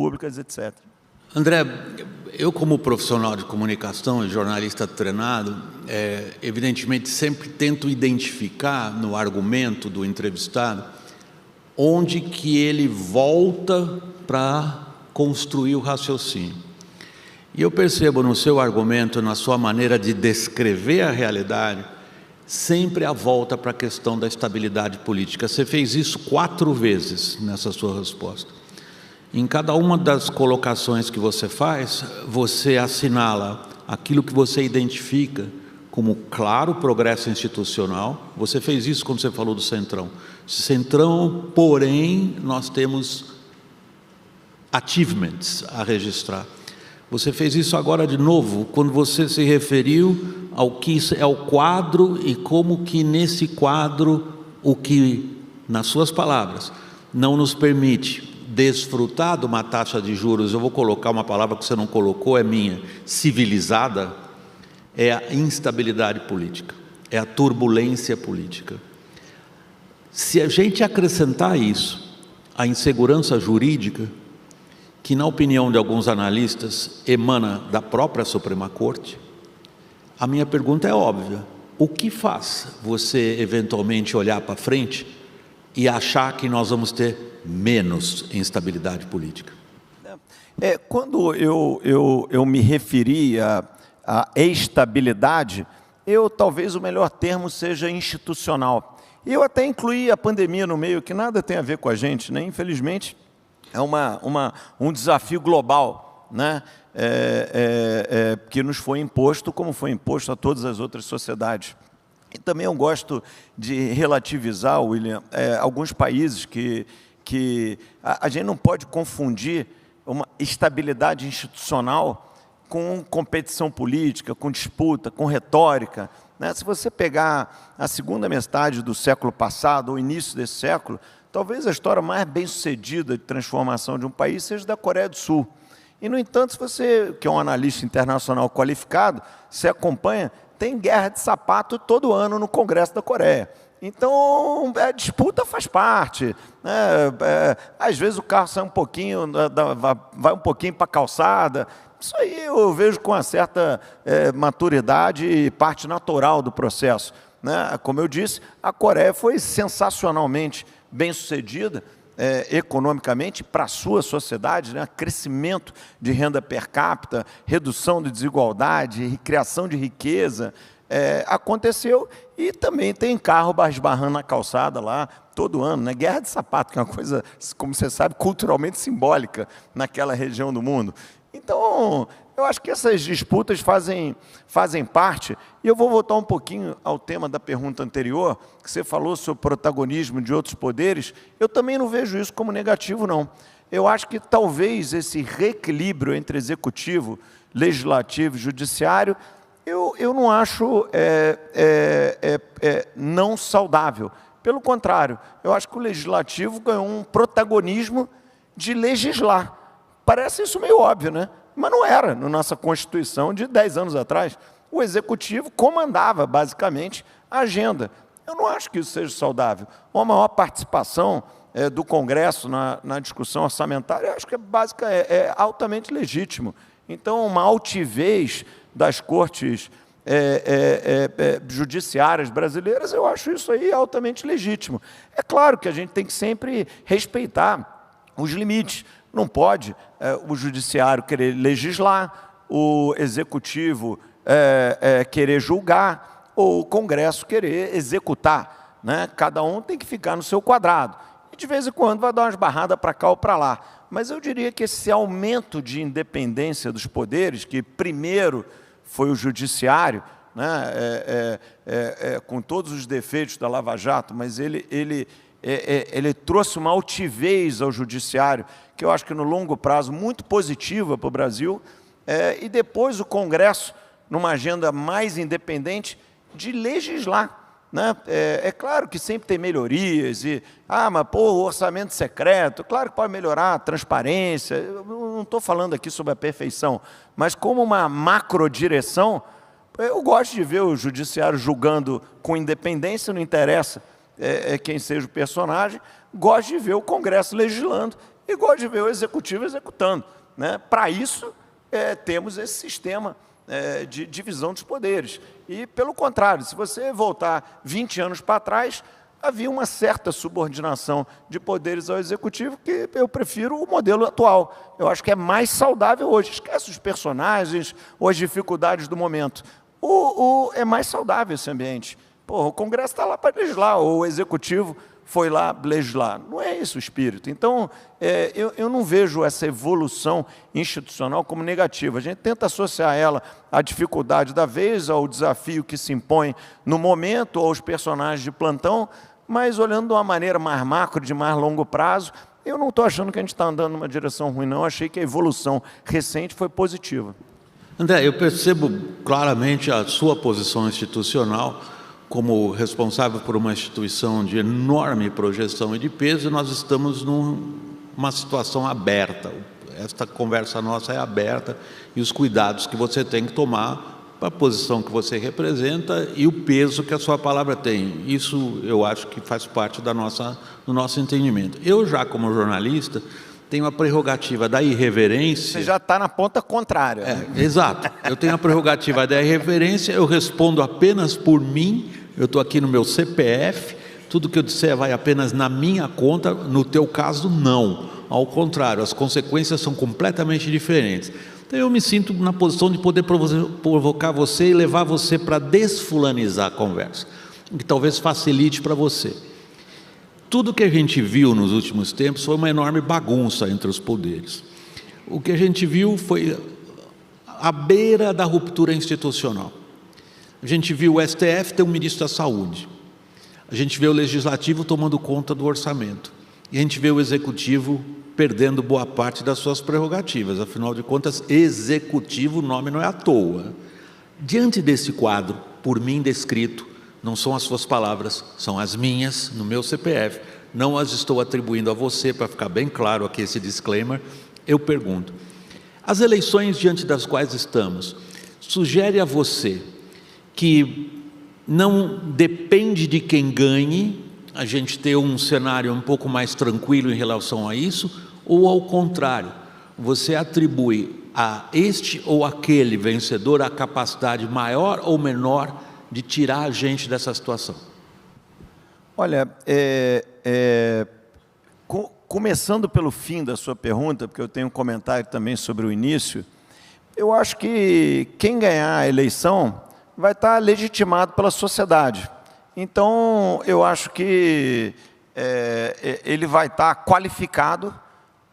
públicas, etc. André, eu como profissional de comunicação e jornalista treinado, evidentemente sempre tento identificar no argumento do entrevistado onde que ele volta para construir o raciocínio. E eu percebo no seu argumento, na sua maneira de descrever a realidade, sempre a volta para a questão da estabilidade política. Você fez isso 4 vezes nessa sua resposta. Em cada uma das colocações que você faz, você assinala aquilo que você identifica como claro progresso institucional. Você fez isso quando você falou do Centrão. Centrão, porém, nós temos achievements a registrar. Você fez isso agora de novo, quando você se referiu ao que é o quadro e como que nesse quadro, o que, nas suas palavras, não nos permite desfrutar de uma taxa de juros, eu vou colocar uma palavra que você não colocou, é minha, civilizada, é a instabilidade política, é a turbulência política. Se a gente acrescentar isso, a insegurança jurídica, que na opinião de alguns analistas emana da própria Suprema Corte, a minha pergunta é óbvia: o que faz você eventualmente olhar para frente e achar que nós vamos ter menos instabilidade política? Quando eu me referi à estabilidade, talvez o melhor termo seja institucional. Eu até incluí a pandemia no meio, que nada tem a ver com a gente, né? Infelizmente, é um desafio global, né? Que nos foi imposto, como foi imposto a todas as outras sociedades. E também eu gosto de relativizar, William, alguns países que a gente não pode confundir uma estabilidade institucional com competição política, com disputa, com retórica, né? Se você pegar a segunda metade do século passado, ou início desse século, talvez a história mais bem-sucedida de transformação de um país seja da Coreia do Sul. E, no entanto, se você, que é um analista internacional qualificado, se acompanha, tem guerra de sapato todo ano no Congresso da Coreia. Então, a disputa faz parte, né? Às vezes o carro sai um pouquinho, vai um pouquinho para a calçada. Isso aí eu vejo com uma certa maturidade e parte natural do processo, né? Como eu disse, a Coreia foi sensacionalmente bem-sucedida economicamente para a sua sociedade, né? Crescimento de renda per capita, redução de desigualdade, criação de riqueza, aconteceu, e também tem carro esbarrando na calçada lá todo ano, né? Guerra de sapato, que é uma coisa, como você sabe, culturalmente simbólica naquela região do mundo. Então, eu acho que essas disputas fazem parte, e eu vou voltar um pouquinho ao tema da pergunta anterior, que você falou sobre o protagonismo de outros poderes. Eu também não vejo isso como negativo, não. Eu acho que talvez esse reequilíbrio entre executivo, legislativo e judiciário, eu não acho não saudável. Pelo contrário, eu acho que o legislativo ganhou um protagonismo de legislar. Parece isso meio óbvio, né? Mas não era. Na nossa Constituição de 10 anos atrás, o Executivo comandava, basicamente, a agenda. Eu não acho que isso seja saudável. Uma maior participação do Congresso na discussão orçamentária, eu acho que é altamente legítimo. Então, uma altivez das cortes judiciárias brasileiras, eu acho isso aí altamente legítimo. É claro que a gente tem que sempre respeitar os limites. Não pode o judiciário querer legislar, o executivo querer julgar, ou o Congresso querer executar, né? Cada um tem que ficar no seu quadrado. E de vez em quando vai dar umas barradas para cá ou para lá. Mas eu diria que esse aumento de independência dos poderes, que primeiro foi o judiciário, né? Com todos os defeitos da Lava Jato, mas ele trouxe uma altivez ao judiciário, que eu acho que no longo prazo muito positiva para o Brasil, e depois o Congresso, numa agenda mais independente, de legislar, né? É claro que sempre tem melhorias, mas o orçamento secreto, claro que pode melhorar a transparência, eu não estou falando aqui sobre a perfeição, mas como uma macrodireção, eu gosto de ver o judiciário julgando com independência, não interessa quem seja o personagem, gosto de ver o Congresso legislando, e gosto de ver o executivo executando, né? Para isso, temos esse sistema de divisão dos poderes. E, pelo contrário, se você voltar 20 anos para trás, havia uma certa subordinação de poderes ao executivo, que eu prefiro o modelo atual. Eu acho que é mais saudável hoje. Esquece os personagens ou as dificuldades do momento. É mais saudável esse ambiente. O Congresso está lá para legislar, ou o executivo foi lá legislar. Não é esse o espírito. Então, eu não vejo essa evolução institucional como negativa. A gente tenta associar ela à dificuldade da vez, ao desafio que se impõe no momento, aos personagens de plantão, mas olhando de uma maneira mais macro, de mais longo prazo, eu não estou achando que a gente está andando numa direção ruim, não. Eu achei que a evolução recente foi positiva. André, eu percebo claramente a sua posição institucional como responsável por uma instituição de enorme projeção e de peso. Nós estamos numa situação aberta. Esta conversa nossa é aberta e os cuidados que você tem que tomar para a posição que você representa e o peso que a sua palavra tem. Isso eu acho que faz parte do nosso entendimento. Eu já, como jornalista, tenho a prerrogativa da irreverência. Você já está na ponta contrária. Exato. Eu tenho a prerrogativa da irreverência, eu respondo apenas por mim, eu estou aqui no meu CPF, tudo que eu disser vai apenas na minha conta, no teu caso, não. Ao contrário, as consequências são completamente diferentes. Então eu me sinto na posição de poder provocar você e levar você para desfulanizar a conversa, o que talvez facilite para você. Tudo que a gente viu nos últimos tempos foi uma enorme bagunça entre os poderes. O que a gente viu foi à beira da ruptura institucional. A gente viu o STF ter um ministro da Saúde. A gente vê o Legislativo tomando conta do orçamento. E a gente vê o Executivo perdendo boa parte das suas prerrogativas. Afinal de contas, Executivo, o nome não é à toa. Diante desse quadro, por mim descrito, não são as suas palavras, são as minhas, no meu CPF. Não as estou atribuindo a você, para ficar bem claro aqui esse disclaimer. Eu pergunto, as eleições diante das quais estamos, sugere a você que não depende de quem ganhe, a gente ter um cenário um pouco mais tranquilo em relação a isso, ou ao contrário, você atribui a este ou aquele vencedor a capacidade maior ou menor de tirar a gente dessa situação? Olha, começando pelo fim da sua pergunta, porque eu tenho um comentário também sobre o início, eu acho que quem ganhar a eleição vai estar legitimado pela sociedade. Então, eu acho que ele vai estar qualificado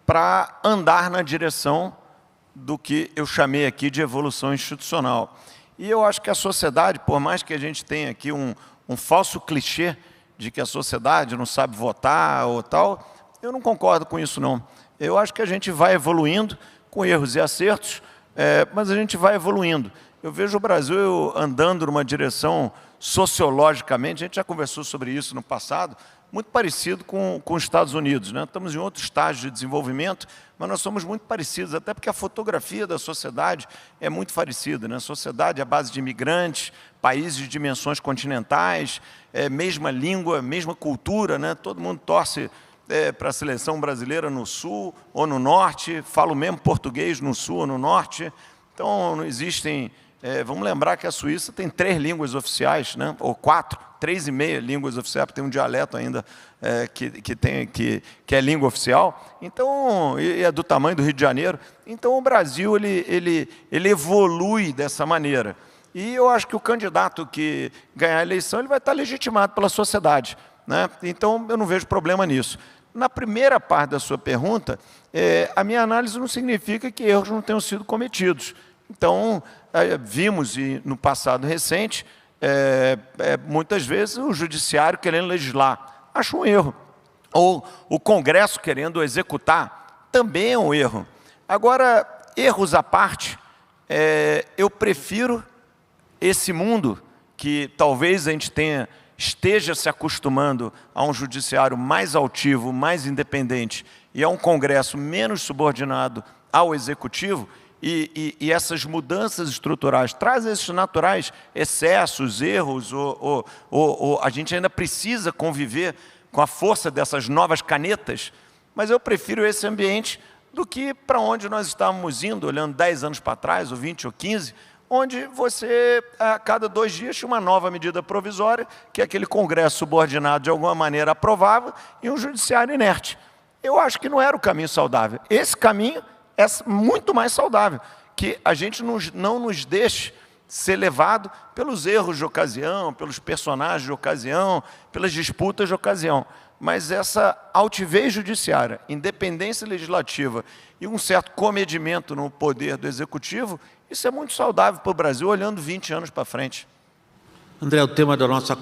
para andar na direção do que eu chamei aqui de evolução institucional. E eu acho que a sociedade, por mais que a gente tenha aqui um falso clichê de que a sociedade não sabe votar ou tal, eu não concordo com isso, não. Eu acho que a gente vai evoluindo, com erros e acertos, mas a gente vai evoluindo. Eu vejo o Brasil andando numa direção, sociologicamente, a gente já conversou sobre isso no passado, muito parecido com os Estados Unidos, né? Estamos em outro estágio de desenvolvimento, mas nós somos muito parecidos, até porque a fotografia da sociedade é muito parecida, né? A sociedade é a base de imigrantes, países de dimensões continentais, mesma língua, mesma cultura, né? Todo mundo torce para a seleção brasileira no sul ou no norte, fala o mesmo português no sul ou no norte. Então, não existem... vamos lembrar que a Suíça tem 3 línguas oficiais, né? Ou 4, 3,5 línguas oficiais, porque tem um dialeto ainda que é língua oficial. Então, e é do tamanho do Rio de Janeiro. Então, o Brasil ele evolui dessa maneira. E eu acho que o candidato que ganhar a eleição ele vai estar legitimado pela sociedade, né? Então, eu não vejo problema nisso. Na primeira parte da sua pergunta, a minha análise não significa que erros não tenham sido cometidos. Então, vimos no passado recente, muitas vezes, o judiciário querendo legislar. Acho um erro. Ou o Congresso querendo executar, também é um erro. Agora, erros à parte, eu prefiro esse mundo que talvez a gente esteja se acostumando a um judiciário mais altivo, mais independente, e a um Congresso menos subordinado ao Executivo, e essas mudanças estruturais trazem esses naturais excessos, erros, ou a gente ainda precisa conviver com a força dessas novas canetas, mas eu prefiro esse ambiente do que para onde nós estávamos indo, olhando 10 anos para trás, ou 20 ou 15, onde você, a cada 2 dias, tinha uma nova medida provisória, que aquele Congresso subordinado de alguma maneira aprovava, e um judiciário inerte. Eu acho que não era o caminho saudável. Esse caminho é muito mais saudável, que a gente não nos deixe ser levado pelos erros de ocasião, pelos personagens de ocasião, pelas disputas de ocasião. Mas essa altivez judiciária, independência legislativa e um certo comedimento no poder do executivo, isso é muito saudável para o Brasil, olhando 20 anos para frente. André, o tema da nossa